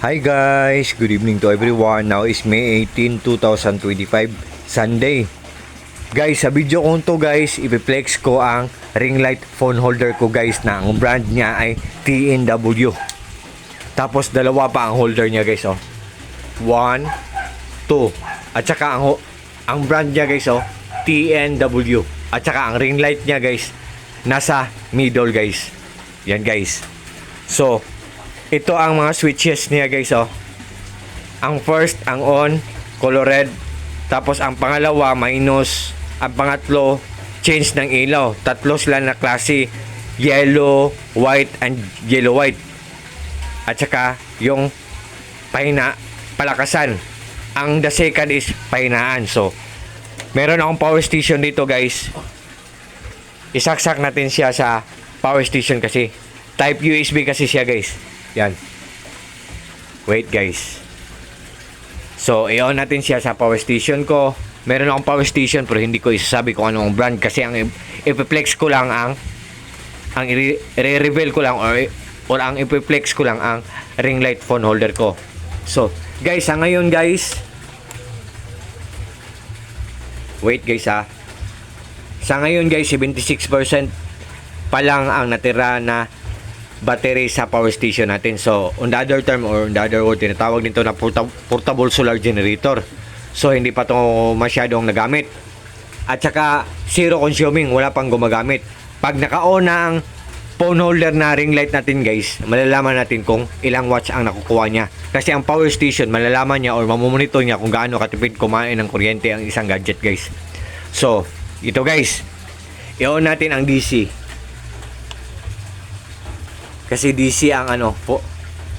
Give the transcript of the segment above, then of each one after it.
Hi guys, good evening to everyone. Now is May 18, 2025, Sunday. Guys, sa video ko to guys, ipiplex ko ang ring light phone holder ko guys na ang brand niya ay TNW. Tapos dalawa pa ang holder niya guys, oh. 1, 2. At saka ang brand niya guys, oh, TNW. At saka ang ring light niya guys, nasa middle guys. Yan guys. So, ito ang mga switches niya guys, oh. Ang first, ang on, color red. Tapos ang pangalawa, minus. Ang pangatlo, change ng ilaw. Tatlo sila na klase, yellow, white, and yellow white. At saka yung pahina, palakasan. Ang the second is pahinaan. So, meron akong power station dito guys. Isaksak natin siya sa power station kasi type USB kasi siya guys. Yan. Wait guys. So, i-on natin siya sa power station ko. Meron akong power station pero hindi ko isasabi kung anong brand kasi ang ipiplex ko lang ang i-reveal ko lang or ang ipiplex ko lang ang ring light phone holder ko. So, guys, sa ngayon guys, wait guys ha. Sa ngayon guys, 76% pa lang ang natira na battery sa power station natin. So, on the other term or on the other word, tinatawag nito na portable solar generator. So, hindi pa ito masyadong nagamit. At saka, zero consuming, wala pang gumagamit. Pag naka-on na ang phone holder na ring light natin guys, malalaman natin kung ilang watts ang nakukuha niya. Kasi ang power station, malalaman niya or mamomonitor niya kung gaano katipid kumain ng kuryente ang isang gadget guys. So, ito guys, i-on natin ang DC. Kasi DC ang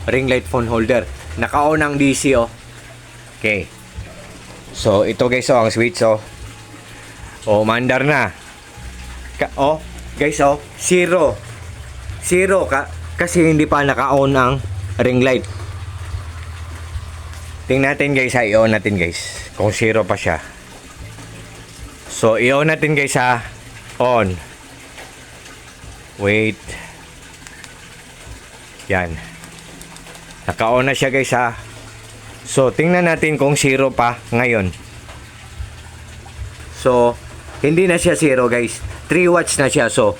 ring light phone holder. Naka-on ang DC, oh. Okay. So, ito guys, oh, ang switch, oh. Oh, mandar na. Oh, guys, oh, zero. Zero kasi hindi pa naka-on ang ring light. Tingnan natin guys, i-on natin guys. Kung zero pa siya. So, i-on natin guys, ha. On. Wait. Yan. Naka-on na siya guys, ha. So, tingnan natin kung zero pa ngayon. So, hindi na siya zero guys. 3 watts na siya. So,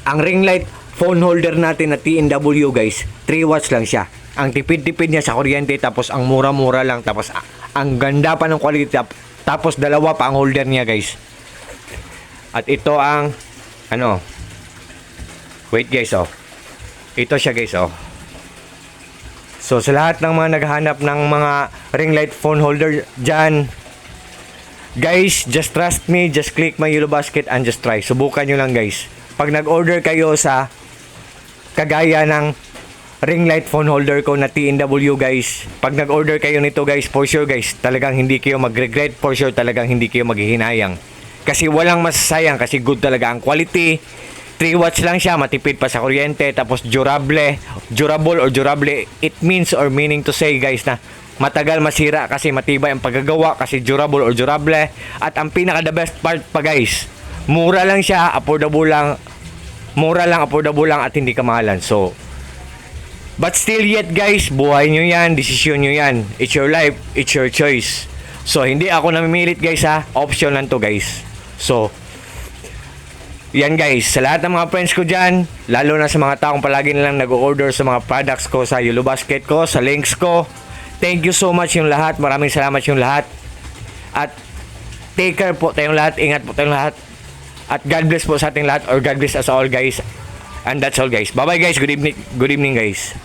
ang ring light phone holder natin na TNW guys, 3 watts lang siya. Ang tipid-tipid niya sa kuryente, tapos ang mura-mura lang, tapos ang ganda pa ng quality, tapos dalawa pa ang holder niya guys. At ito ang wait guys, oh. Ito siya guys, oh. So, sa lahat ng mga naghahanap ng mga ring light phone holder dyan, guys, just trust me, just click my yellow basket and just try. Subukan nyo lang guys. Pag nag-order kayo sa kagaya ng ring light phone holder ko na TNW guys, pag nag-order kayo nito guys, for sure guys, talagang hindi kayo mag-regret, for sure talagang hindi kayo maghihinayang. Kasi walang masasayang, kasi good talaga ang quality. 3 watts lang siya, matipid pa sa kuryente, tapos durable, it means or meaning to say guys na matagal masira kasi matibay ang paggagawa kasi durable or durable. At ang pinaka the best part pa guys, mura lang siya, affordable lang at hindi kamahalan. So, but still yet guys, buhay nyo yan, desisyon nyo yan, it's your life, it's your choice. So, hindi ako namimilit guys ha, option lang to guys. So, yan guys, sa lahat ng mga friends ko dyan, lalo na sa mga taong palagi nilang nag-order sa mga products ko sa Yellow Basket ko, sa links ko, thank you so much yung lahat, maraming salamat yung lahat. At take care po tayong lahat, ingat po tayong lahat. At God bless po sa ating lahat, or God bless us all guys. And that's all guys. Bye bye guys, good evening guys.